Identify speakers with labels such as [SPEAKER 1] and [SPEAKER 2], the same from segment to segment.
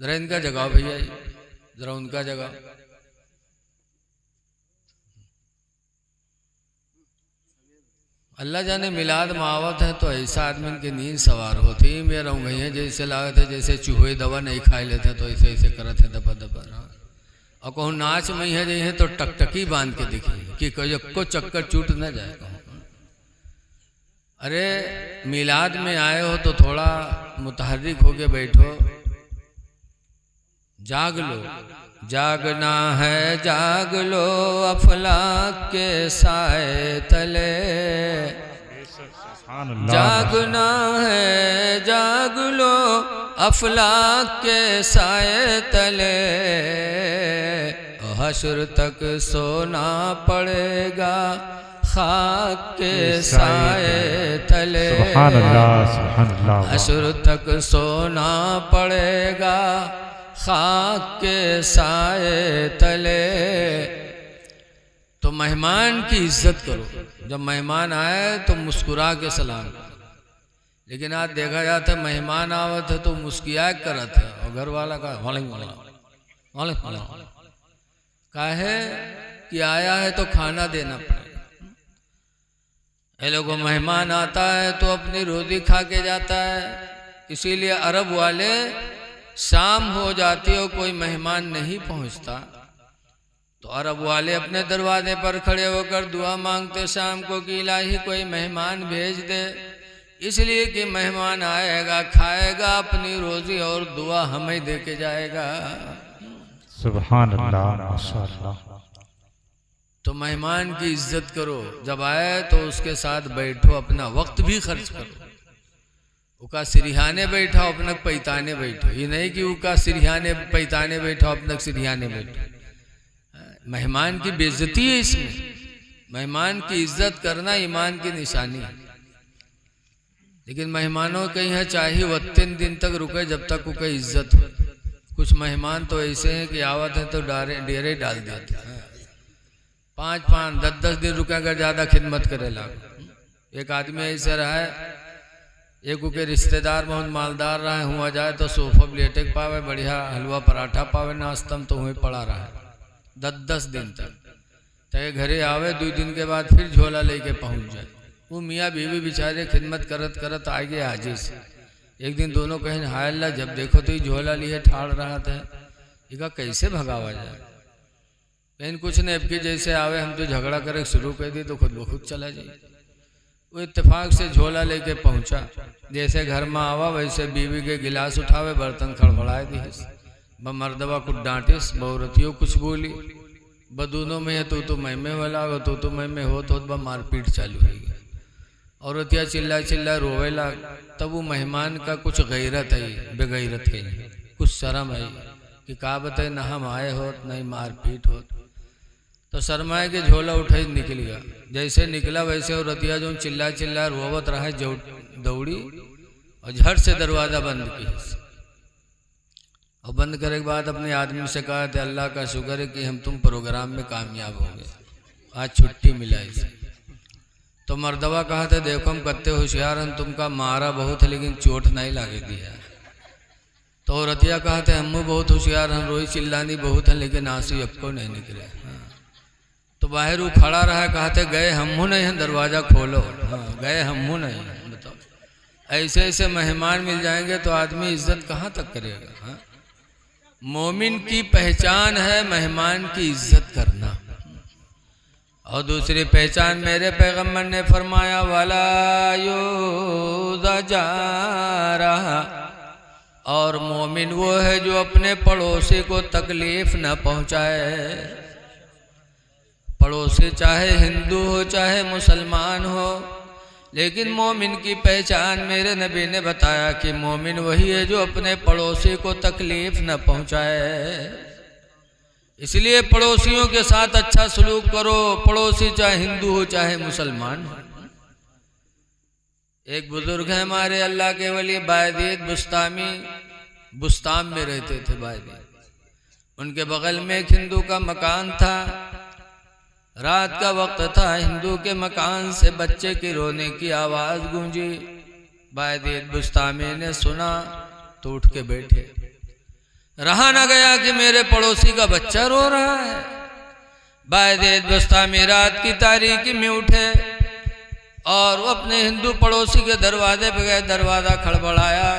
[SPEAKER 1] जरा इनका जगाओ भैया जी, जरा उनका जगाओ। अल्लाह जाने मिलाद मावत है तो ऐसा आदमी की नींद सवार होती है। मेरा भैया जैसे लागत है जैसे चूहे दवा नहीं खाए लेते तो ऐसे ऐसे करते हैं दबा दबा। और कहूँ नाच में है जैसे तो टकटकी बांध के दिखी कि को चक्कर चूट न जाए। अरे मिलाद में आए हो तो थोड़ा मुतहर्रिक होके बैठो, जाग लो। जागना है जाग लो अफलाक के साए तले, जागना है जाग लो अफलाक के साए तले, हश्र तक सोना पड़ेगा खाक के साए तले। हश्र तक सोना पड़ेगा खाक के साए तले। तो मेहमान की इज्जत करो। जब मेहमान आए तो मुस्कुरा के सलाम करो। लेकिन आज देखा जाता है मेहमान आवत है तो मुस्किया करत है और घर वाला का काहे कि आया है तो खाना देना पड़ेगा। ये लोगों मेहमान आता है तो अपनी रोजी खा के जाता है। इसीलिए अरब वाले शाम हो जाती है और कोई मेहमान नहीं पहुंचता तो अरब वाले अपने दरवाजे पर खड़े होकर दुआ मांगते शाम को कि इलाही कोई मेहमान भेज दे, इसलिए कि मेहमान आएगा खाएगा अपनी रोजी और दुआ हमें दे के जाएगा।
[SPEAKER 2] सुभान अल्लाह माशाअल्लाह।
[SPEAKER 1] तो मेहमान की इज्जत करो। जब आए तो उसके साथ बैठो, अपना वक्त भी खर्च करो। उका सिरहाने बैठा अपना पैताने बैठो, ये नहीं कि उका सिरहाने पैताने बैठो अपना सिरहाने बैठो। मेहमान की बेइज्जती है इसमें। मेहमान की इज्जत करना ईमान की निशानी है। लेकिन मेहमानों के यहाँ चाहिए वो 3 दिन तक रुके जब तक उनकी इज्जत हो। कुछ मेहमान तो ऐसे हैं कि आवत है तो डेरे डाल देते हैं। 5-5, 10-10 दिन रुके अगर ज़्यादा खिदमत करे लागो। एक आदमी ऐसे रहा है, एक के रिश्तेदार बहुत मालदार रहा है, हुआ जाए तो सोफा लेटे पावे, बढ़िया हलवा पराठा पावे, नाश्तम तो हुए पड़ा रहा है 10-10 दिन तक। तो ये घरे आवे 2 दिन के बाद फिर झोला लेके पहुंच जाए। वो मियाँ बीवी बेचारे खिदमत करत करत आगे आजे से। एक दिन दोनों कहें हाय अल्लाह, जब देखो तो ये झोला लिए ठाड़ रहा था, इसका कैसे भगावा जाए। लेकिन कुछ नहीं, अब की जैसे आवे हम तो झगड़ा करे शुरू कर दी तो खुद ब खुद चला जाए। वो इत्तेफाक से झोला लेके पहुंचा। जैसे घर में आवा वैसे बीवी के गिलास उठावे, बर्तन खड़बड़ाए दी। ब मर्दवा कुछ डांटिस, बहुरतियों कुछ बोली, बदूनों में है तो मैं वाला हो तो मैं हो तो मारपीट चालू हो गई। औरतिया चिल्ला चिल्ला रोवे लाग। तब वो मेहमान का कुछ गैरत है, बेगैरत कहीं कुछ शर्म है कि का बताए ना हम आए होत नहीं मारपीट होत। तो शर्माए के झोला उठे निकल गया। जैसे निकला वैसे और रतिया जो चिल्ला चिल्ला रोवत रहा दौड़ी और झट से दरवाज़ा बंद की। और बंद करे के बाद अपने आदमी से कहा था अल्लाह का शुक्र है कि हम तुम प्रोग्राम में कामयाब हो गए, आज छुट्टी मिला इसे। तो मर्दवा कहा था देखो हम कत्ते होशियार हैं, तुमका मारा बहुत है लेकिन चोट नहीं लागे दिया। तो रतिया कहा था हम बहुत होशियार हैं, रोई चिल्लानी बहुत है लेकिन आंसू अक्को नहीं निकले। तो बाहर वो खड़ा रहा, कहते गए हमू नहीं हैं, दरवाज़ा खोलो। हाँ गए हमू नहीं। बताओ ऐसे ऐसे मेहमान मिल जाएंगे तो आदमी इज्जत कहाँ तक करेगा। हाँ? मोमिन की पहचान है मेहमान की इज्जत करना। और दूसरी पहचान मेरे पैगम्बर ने फरमाया वाला जा रहा। और मोमिन वो है जो अपने पड़ोसी को तकलीफ न पहुँचाए। पड़ोसी चाहे हिंदू हो चाहे मुसलमान हो, लेकिन मोमिन की पहचान मेरे नबी ने बताया कि मोमिन वही है जो अपने पड़ोसी को तकलीफ न पहुंचाए। इसलिए पड़ोसियों के साथ अच्छा सलूक करो, पड़ोसी चाहे हिंदू हो चाहे मुसलमान हो। एक बुजुर्ग है हमारे अल्लाह के वली बायदीद बुस्तामी, बुस्ताम में रहते थे बायदीद। उनके बगल में एक हिंदू का मकान था। रात का वक्त था, हिंदू के मकान से बच्चे की रोने की आवाज़ गूंजी। बायदीद बुस्तामी ने सुना तो उठ के बैठे। रहा न गया कि मेरे पड़ोसी का बच्चा रो रहा है। बायदेद बस्तामी रात की तारीकी में उठे और वो अपने हिंदू पड़ोसी के दरवाजे पे गए। दरवाज़ा खड़बड़ाया।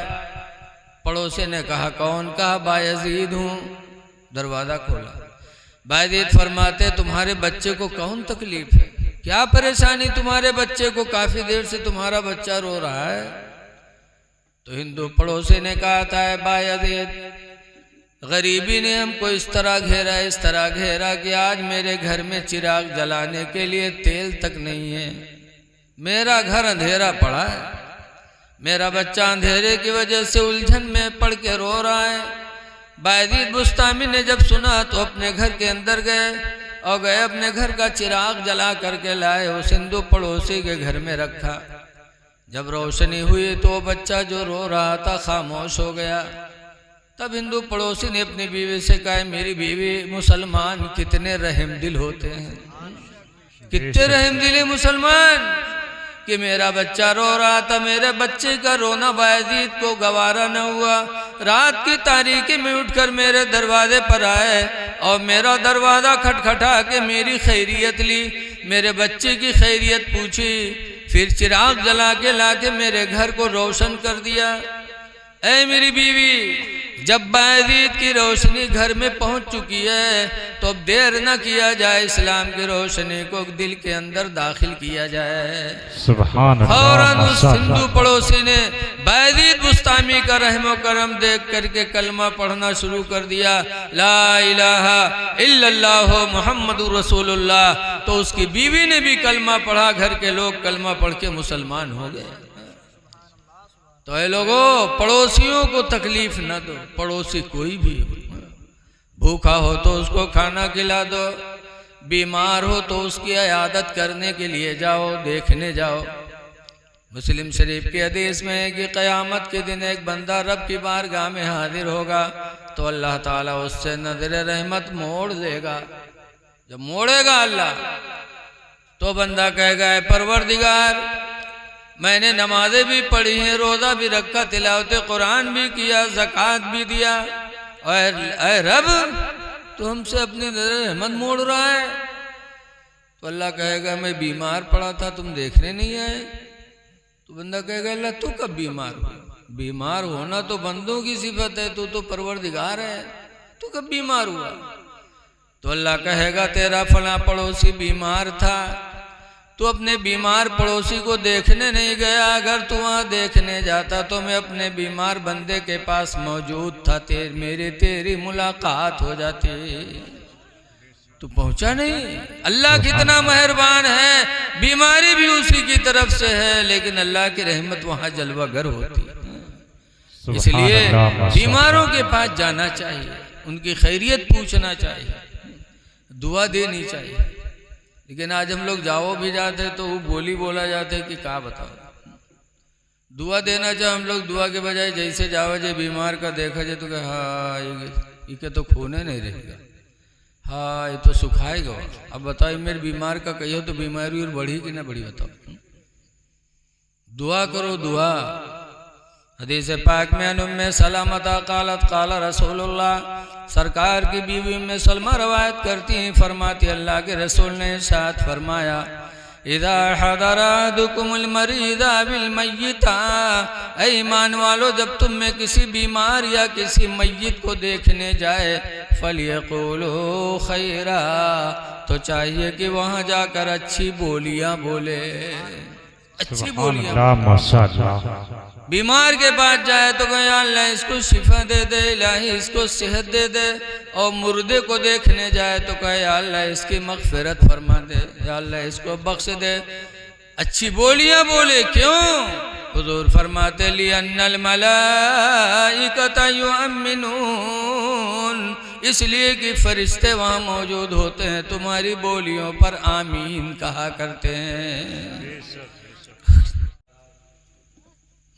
[SPEAKER 1] पड़ोसी ने कहा कौन? कहा बायजीद हूँ। दरवाज़ा खोला। बायजीद फरमाते तुम्हारे बच्चे को कौन तकलीफ है? क्या परेशानी तुम्हारे बच्चे को? काफ़ी देर से तुम्हारा बच्चा रो रहा है। तो हिंदू पड़ोसी ने कहा था बायजीद, गरीबी ने हमको इस तरह घेरा कि आज मेरे घर में चिराग जलाने के लिए तेल तक नहीं है। मेरा घर अंधेरा पड़ा है। मेरा बच्चा अंधेरे की वजह से उलझन में पड़ के रो रहा है। बायजीद बुस्तामी ने जब सुना तो अपने घर के अंदर गए और अपने घर का चिराग जला करके लाए। उस हिंदू पड़ोसी के घर में रखा। जब रोशनी हुई तो वो बच्चा जो रो रहा था खामोश हो गया। तब हिंदू पड़ोसी ने अपनी बीवी से कहा मेरी बीवी, मुसलमान कितने रहमदिल होते हैं, कितने रहमदिल मुसलमान कि मेरा बच्चा रो रहा था। मेरे बच्चे का रोना बायजीद को गवारा न हुआ। रात की तारीकी में उठकर मेरे दरवाजे पर आए और मेरा दरवाज़ा खटखटा के मेरी खैरियत ली, मेरे बच्चे की खैरियत पूछी, फिर चिराग जला के ला के मेरे घर को रोशन कर दिया। ऐ मेरी बीवी, जब बायजीद की रोशनी घर में पहुंच चुकी है तो अब देर न किया जाए, इस्लाम की रोशनी को दिल के अंदर दाखिल किया जाए।
[SPEAKER 2] सुभान अल्लाह।
[SPEAKER 1] फौरन उस हिंदू पड़ोसी ने बायजीद बुस्तामी का रहमो करम देख करके कलमा पढ़ना शुरू कर दिया, ला इलाहा इल्लल्लाह मुहम्मदुर रसूलुल्लाह। तो उसकी बीवी ने भी कलमा पढ़ा। घर के लोग कलमा पढ़ के मुसलमान हो गए। तो ये लोगों, पड़ोसियों को तकलीफ न दो। पड़ोसी कोई भी हो, भूखा हो तो उसको खाना खिला दो, बीमार हो तो उसकी इयादत करने के लिए जाओ, देखने जाओ। मुस्लिम शरीफ की हदीस में है कि क़यामत के दिन एक बंदा रब की बारगाह में हाजिर होगा तो अल्लाह ताला उससे नजर रहमत मोड़ देगा। जब मोड़ेगा अल्लाह तो बंदा कहेगा परवरदिगार, मैंने नमाजें भी पढ़ी हैं, रोज़ा भी रखा, तिलावत कुरान भी किया, ज़कात भी दिया, और रब तो हमसे अपनी नजर रहमत मोड़ रहा है। तो अल्लाह कहेगा मैं बीमार पड़ा था, तुम देखने नहीं आए। तो बंदा कहेगा अल्लाह तू कब बीमार हो? बीमार होना तो बंदों की सिफत है, तू तो परवरदिगार है, तू कब बीमार हुआ? तो अल्लाह कहेगा तेरा फला पड़ोसी बीमार था, तू अपने बीमार पड़ोसी को देखने नहीं गया। अगर तू वहाँ देखने जाता तो मैं अपने बीमार बंदे के पास मौजूद था, तेरी मुलाकात हो जाती। तू पहुँचा नहीं। अल्लाह कितना मेहरबान है, बीमारी भी उसी की तरफ से है, लेकिन अल्लाह की रहमत वहाँ जलवागर होती है। इसलिए बीमारों के पास जाना चाहिए, उनकी खैरियत पूछना चाहिए, दुआ देनी चाहिए। लेकिन आज हम लोग जाओ भी जाते तो वो बोली बोला जाते कि क्या बताओ, दुआ देना चाहे हम लोग दुआ के बजाय जैसे जाओ जे बीमार का देखा जाए तो हाँ ये तो खूने नहीं रहेगा, हाँ ये तो सुखाएगा। अब बताओ मेरे बीमार का कहियो तो बीमारी और बढ़ी कि ना बढ़ी? बताओ, दुआ करो दुआ। हदीस पाक में उम्मे सलामता कालत काला रसूलुल्लाह, सरकार की बीवी उम्मे सलमा रवायत करती हैं, फरमाती अल्लाह के रसूल ने साथ फरमाया इदा हदरा दुकुमुल मरीदा बिल मय्यिता, ऐ ईमान वालो जब तुम में किसी बीमार या किसी मय्यित को देखने जाए फलियक़ूलू खैरा, तो चाहिए कि वहाँ जाकर अच्छी बोलियाँ बोले, अच्छी बोलियाँ।
[SPEAKER 2] माशाअल्लाह।
[SPEAKER 1] बीमार के पास जाए तो कहे अल्लाह इसको शिफा दे दे, इलाही इसको सेहत दे दे, और मुर्दे को देखने जाए तो कहे अल्लाह इसकी मग़फ़िरत फरमा दे, या अल्लाह इसको बख्श दे। अच्छी बोलियां बोले। क्यों? हुज़ूर फरमाते लिअन्नल मलाइकता युअम्मिनून, इसलिए कि फरिश्ते वहाँ मौजूद होते हैं, तुम्हारी बोलियों पर आमीन कहा करते हैं।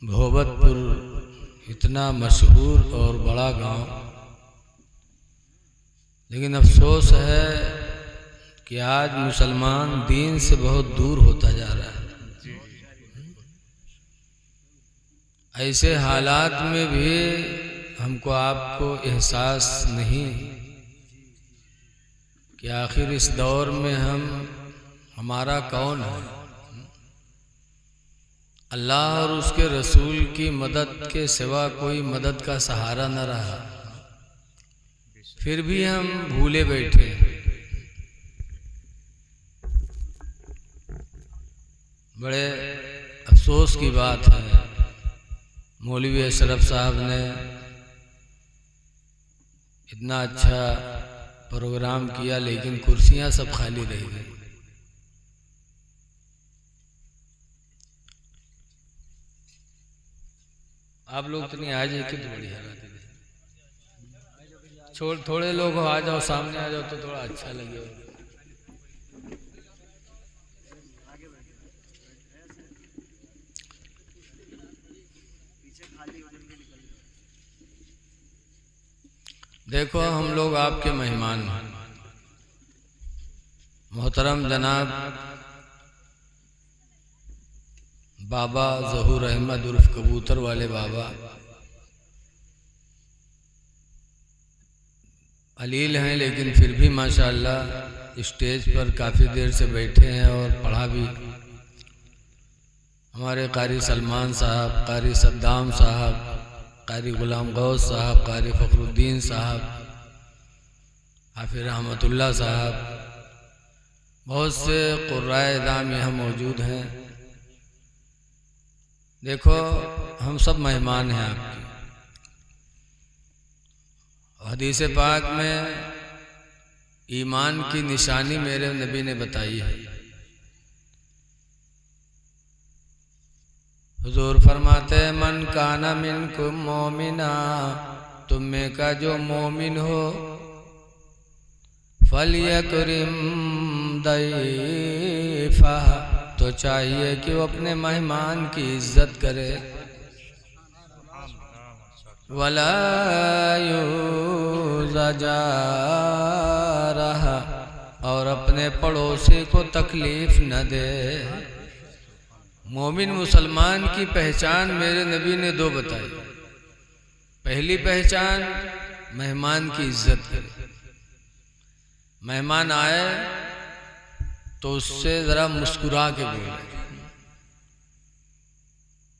[SPEAKER 1] भोबतपुर इतना मशहूर और बड़ा गांव, लेकिन अफसोस है कि आज मुसलमान दीन से बहुत दूर होता जा रहा है। ऐसे हालात में भी हमको आपको एहसास नहीं कि आखिर इस दौर में हमारा कौन है। अल्लाह और उसके रसूल की मदद के सिवा कोई मदद का सहारा न रहा, फिर भी हम भूले बैठे। बड़े अफसोस की बात है, मौलवी अशरफ साहब ने इतना अच्छा प्रोग्राम किया लेकिन कुर्सियां सब खाली रह गई। आप लोग तो नहीं आ जाए कि तो बढ़िया छोड़, थोड़े लोग आ जाओ, सामने आ जाओ तो थोड़ा अच्छा लगेगा। देखो हम लोग आपके मेहमान हैं। मोहतरम जनाब बाबा ज़हूर अहमद उर्फ कबूतर वाले बाबा अलील हैं, लेकिन फिर भी माशाअल्लाह स्टेज पर काफ़ी देर से बैठे हैं और पढ़ा भी। हमारे कारी सलमान साहब, कारी सद्दाम साहब, कारी गुलाम गौस साहब, कारी फ़खरुद्दीन साहब, हाफिज़ रहमतुल्लाह साहब, बहुत से क़ुर्राए इदाम यहाँ मौजूद हैं। देखो हम सब मेहमान हैं आपके। हदीस पाक में ईमान की निशानी मेरे नबी ने बताई है। हुजूर फरमाते हैं मन काना मिनकुम मोमिना, तुम में का जो मोमिन हो, फलियकरिम दैफा, तो चाहिए कि वो अपने मेहमान की इज्जत करे। वला युज़जा रहा, और अपने पड़ोसी को तकलीफ न दे। मोमिन मुसलमान की पहचान मेरे नबी ने दो बताई। पहली पहचान मेहमान की इज्जत करे। मेहमान आए तो उससे ज़रा मुस्कुरा के बोले।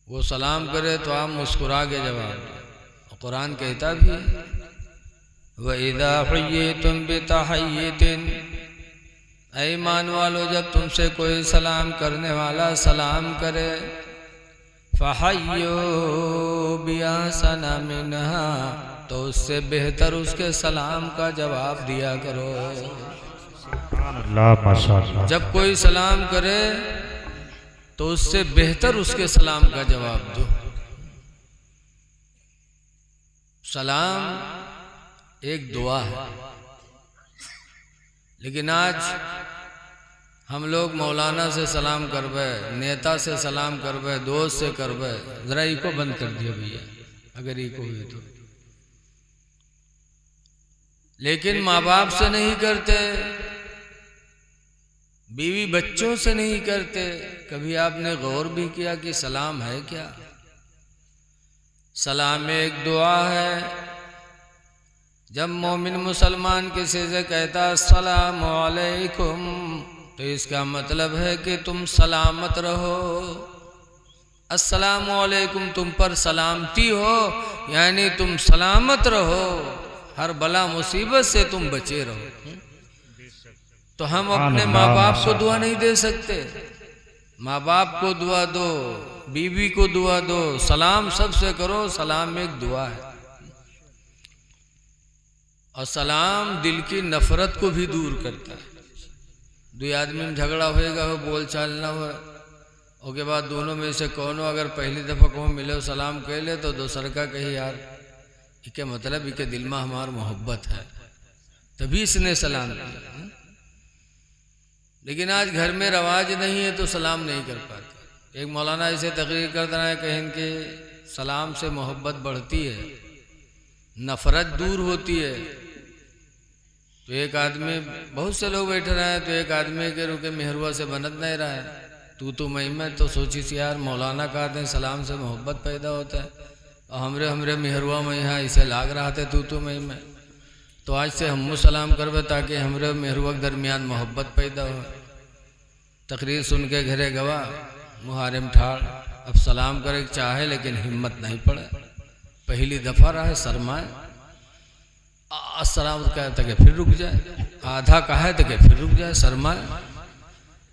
[SPEAKER 1] वो सलाम करे तो आप मुस्कुरा के जवाब दो। कुरान कहता भी वइज़ा हुय्यितुम बितहय्यतिन, ऐ ईमान वालो जब तुमसे कोई सलाम करने वाला सलाम करे, फहय्यू बिअहसना मिन्हा, तो उससे बेहतर उसके सलाम का जवाब दिया करो।
[SPEAKER 2] अल्लाह माशाअल्लाह।
[SPEAKER 1] जब कोई सलाम करे तो उससे बेहतर उसके सलाम का जवाब दो। सलाम एक दुआ है, लेकिन आज हम लोग मौलाना से सलाम करबे, नेता से सलाम करबे, दोस्त से करबे। जरा इको बंद कर दिया भैया अगर इको हुई तो। लेकिन माँ बाप से नहीं करते, बीवी बच्चों से नहीं करते। कभी आपने गौर भी किया कि सलाम है क्या? सलाम एक दुआ है। जब मोमिन मुसलमान किसी से कहता अस्सलामु अलैकुम, तो इसका मतलब है कि तुम सलामत रहो। अस्सलामु अलैकुम तुम पर सलामती हो, यानी तुम सलामत रहो, हर बला मुसीबत से तुम बचे रहो। तो हम अपने माँ बाप को दुआ नहीं दे सकते? माँ बाप को दुआ दो, बीवी को दुआ दो, सलाम सबसे करो। सलाम एक दुआ है। और सलाम दिल की नफरत को भी दूर करता है। दो आदमी में झगड़ा होएगा, हो बोल चाल ना हो, उसके बाद दोनों में से कौनो अगर पहली दफ़ा को मिले सलाम कह ले, तो दूसर का कही यार इसके मतलब इसके दिल में हमार मोहब्बत है, तभी इसने सलाम किया। लेकिन आज घर में रवाज नहीं है तो सलाम नहीं कर पाते। एक मौलाना ऐसे तकरीर कर रहा है कहीं कि सलाम से मोहब्बत बढ़ती है, नफरत दूर होती है। तो एक आदमी, बहुत से लोग बैठे रहे हैं, तो एक आदमी के रुके मेहरुआ से बनत नहीं रहा है, तू मैं, तो सोची सी यार मौलाना कहते हैं सलाम से मोहब्बत पैदा होता है। और हमरे मेहरुआ में यहाँ इसे लाग रहा थे तू मैं तो आज से हमू सलाम करबे ताकि हमरे मेहरुआ के दरमियान मोहब्बत पैदा हो। तकरीर सुन के घरे गवा मुहारिम ठाड़, अब सलाम करे चाहे लेकिन हिम्मत नहीं पड़े। पहली दफ़ा रहा है शर्माए, अस्सलाम कहते कि फिर रुक जाए, आधा कहे तो कि फिर रुक जाए शर्माए।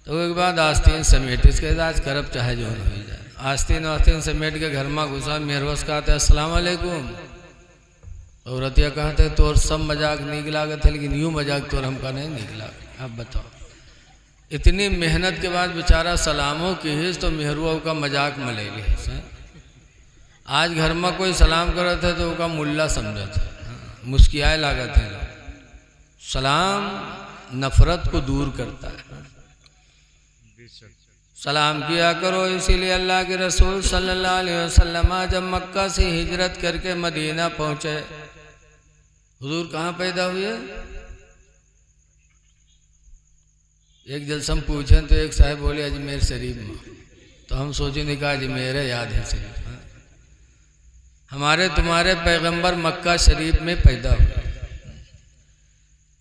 [SPEAKER 1] तो एक बाद आस्तीन समेट इसके आज करब चाहे जो हो जाए। आस्तीन समेट के घर में घुसा, मेहरवस कहते अस्सलाम वालेकुम। औरतिया कहते तोर सब मजाक नीक लागत है लेकिन यूँ मजाक तोर हमका नहीं नीक लागे। अब बताओ, इतनी मेहनत के बाद बेचारा सलामों की हिस तो मेहरुआ का मजाक में ले ली। आज घर में कोई सलाम करे थे तो उसका मुल्ला समझे थे, मुस्कियाए लागत है लोग। सलाम नफरत को दूर करता है, सलाम किया करो। इसीलिए अल्लाह के रसूल सल्लल्लाहु अलैहि वसल्लम जब मक्का से हिजरत करके मदीना पहुँचे, हुजूर कहाँ पैदा हुए? एक जलसा हम पूछे तो एक साहब बोले अजमेर शरीफ में। तो हम सोचे निकाह अजमेर याद है शरीफ। हमारे तुम्हारे पैगंबर मक्का शरीफ में पैदा हुए,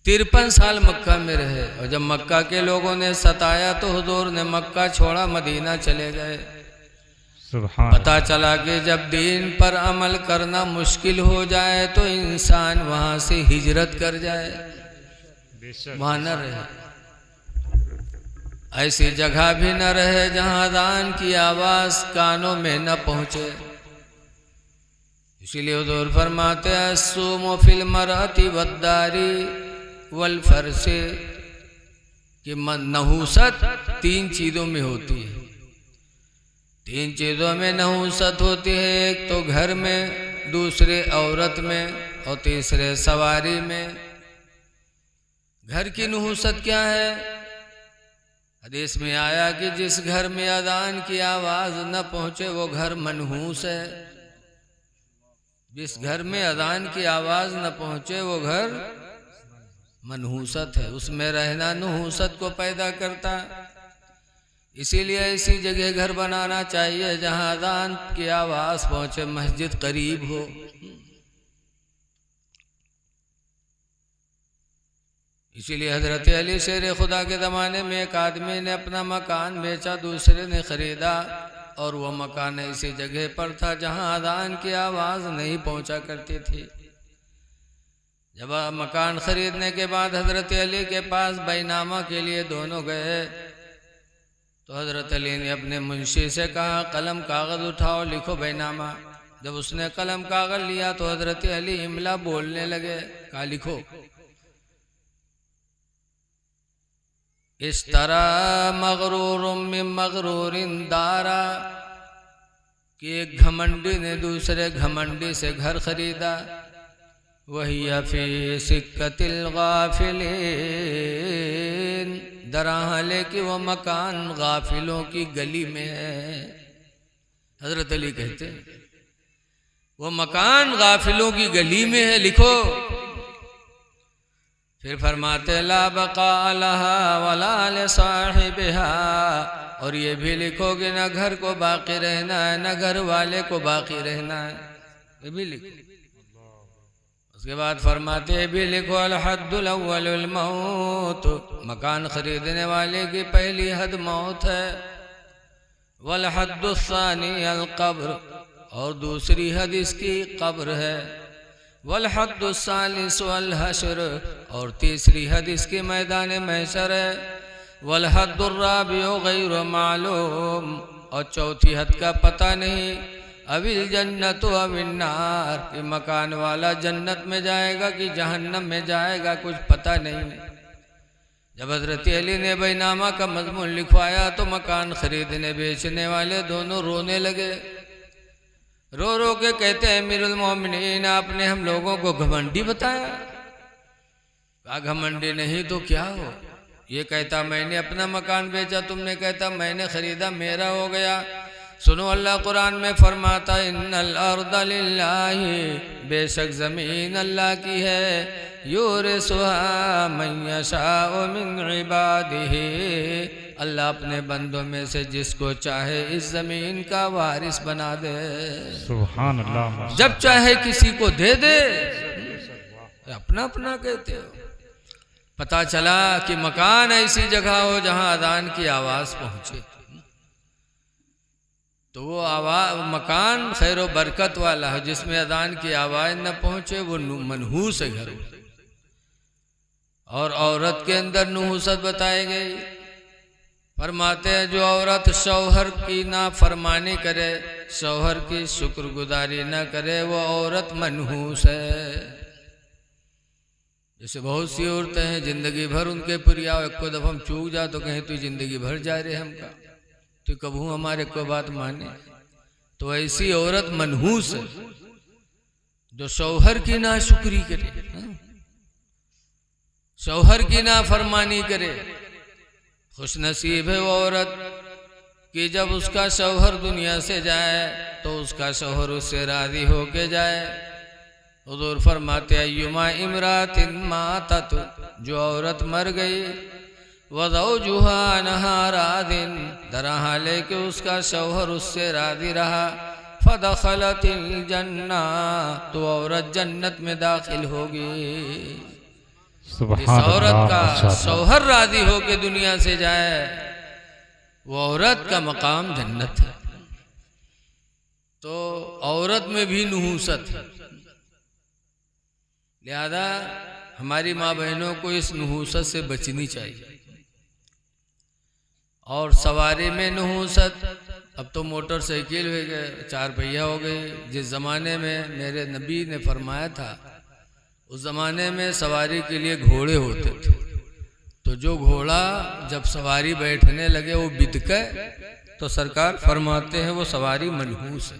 [SPEAKER 1] 53 साल मक्का में रहे। और जब मक्का के लोगों ने सताया तो हुजूर ने मक्का छोड़ा, मदीना चले गए। पता चला कि जब दीन पर अमल करना मुश्किल हो जाए तो इंसान वहां से हिजरत कर जाए, वहां न रहे। ऐसी जगह भी न रहे जहां अज़ान की आवाज कानों में न पहुंचे। इसीलिए हुजूर फरमाते हैं सुमो फिल मराती वद्दारी वल फरसे कि नहूसत 3 चीज़ों में होती है। 3 चीज़ों में नहूसत होती है, एक तो घर में, दूसरे औरत में और तीसरे सवारी में। घर की नहूसत क्या है? हदीस में आया कि जिस घर में अज़ान की आवाज़ न पहुँचे वो घर मनहूस है। जिस घर में अज़ान की आवाज़ न पहुँचे वो घर मनहूसत है, उसमें रहना नहूसत को पैदा करता है। इसीलिए ऐसी जगह घर बनाना चाहिए जहाँ अज़ान की आवाज़ पहुँचे, मस्जिद करीब हो। इसीलिए हज़रत अली शेर खुदा के ज़माने में एक आदमी ने अपना मकान बेचा, दूसरे ने ख़रीदा और वह मकान ऐसी जगह पर था जहाँ अज़ान की आवाज़ नहीं पहुँचा करती थी। जब मकान ख़रीदने के बाद हज़रत अली के पास बैनामा के लिए दोनों गए तो हज़रत अली ने अपने मुंशी से कहा कलम कागज़ उठाओ, लिखो बैनामा। जब उसने कलम कागज़ लिया तो हज़रत अली इमला बोलने लगे, कहा लिखो इस तरह मगरूर मिन मगरूरिन दारा कि एक घमंडी ने दूसरे घमंडी से घर खरीदा। वही फी सिक्कतिल गाफिलीन, दरहाले कि वह मकान गाफिलों की गली में है। हजरत अली कहते वो मकान गाफिलों की गली में है, लिखो। फिर फरमाते ला बका लहा वला लिसाहिबिहा, और ये भी लिखो कि न घर को बाकी रहना है न घर वाले को बाकी रहना है, ये भी लिखो। उसके बाद फरमाते भी लिखो अल हद्दुल अव्वलुल मौत, मकान खरीदने वाले की पहली हद मौत है। वल हद्दुस सानी अल कब्र, और दूसरी हद इसकी कब्र है। वल हद्दुस सालिस वल हश्र, और तीसरी हद इसकी मैदान महशर है। वल हद्दुर राबिउ गैर मालूम, और चौथी हद का पता नहीं। अविल जन्नत अविल नार, कि मकान वाला जन्नत में जाएगा कि जहन्नम में जाएगा, कुछ पता नहीं। जब हज़रत अली ने बैनामा का मजमून लिखवाया तो मकान खरीदने बेचने वाले दोनों रोने लगे। रो रो के कहते हैं अमीरुल मोमिनीन, आपने हम लोगों को घमंडी बताया। कहा घमंडी नहीं तो क्या हो? ये कहता मैंने अपना मकान बेचा, तुमने कहता मैंने खरीदा, मेरा हो गया। सुनो अल्लाह कुरान में फरमाता इन्नल अर्दा लिल्लाहि, बेशक ज़मीन अल्लाह की है। यूरिसुहा मन यशाउ मिन इबादिही, अल्लाह अपने बंदों में से जिसको चाहे इस जमीन का वारिस बना दे,
[SPEAKER 2] सुभान अल्लाह।
[SPEAKER 1] जब चाहे किसी को दे दे। अपना अपना कहते हो। पता चला कि मकान ऐसी जगह हो जहां अजान की आवाज पहुंचे, तो वो आवाज मकान खैर व बरकत वाला है। जिसमें अजान की आवाज न पहुंचे वो मनहूस है घर। और औरत के अंदर नहूसत बताई गई। फरमाते हैं जो औरत शौहर की ना फरमानी करे, शौहर की शुक्रगुजारी न करे, वो औरत मनहूस है। जैसे बहुत सी औरतें हैं जिंदगी भर उनके पुरिया, एक को दफा हम चूक जा तो कहें तू जिंदगी भर जा रहे हमका, तो कबू हमारे को बात माने। तो ऐसी औरत मनहूस है जो शौहर की ना शुक्री करे, शौहर की ना फरमानी करे। खुश नसीब है वो औरत कि जब उसका शौहर दुनिया से जाए तो उसका शौहर उससे राजी होके जाए। हुजूर फरमाते अय्युमा इमरातिन मातत, जो औरत मर गई, वज़ौजुहा अन्हा रादिन, दरहा लेके उसका शौहर उससे राजी रहा, फदखलतिल जन्ना, तो औरत जन्नत में दाखिल होगी। इस औरत का शौहर राजी होके दुनिया से जाए, वो औरत का मकाम जन्नत है। तो औरत में भी नहूसत है। लिहाजा हमारी माँ बहनों को इस नहूसत से बचनी चाहिए। और सवारी में नहूसत, अब तो मोटरसाइकिल हो गए, 4 पहिया हो गई। जिस ज़माने में मेरे नबी ने फरमाया था, उस ज़माने में सवारी के लिए घोड़े होते थे। तो जो घोड़ा जब सवारी बैठने लगे वो बिदके, तो सरकार फरमाते हैं वो सवारी मनहूस है।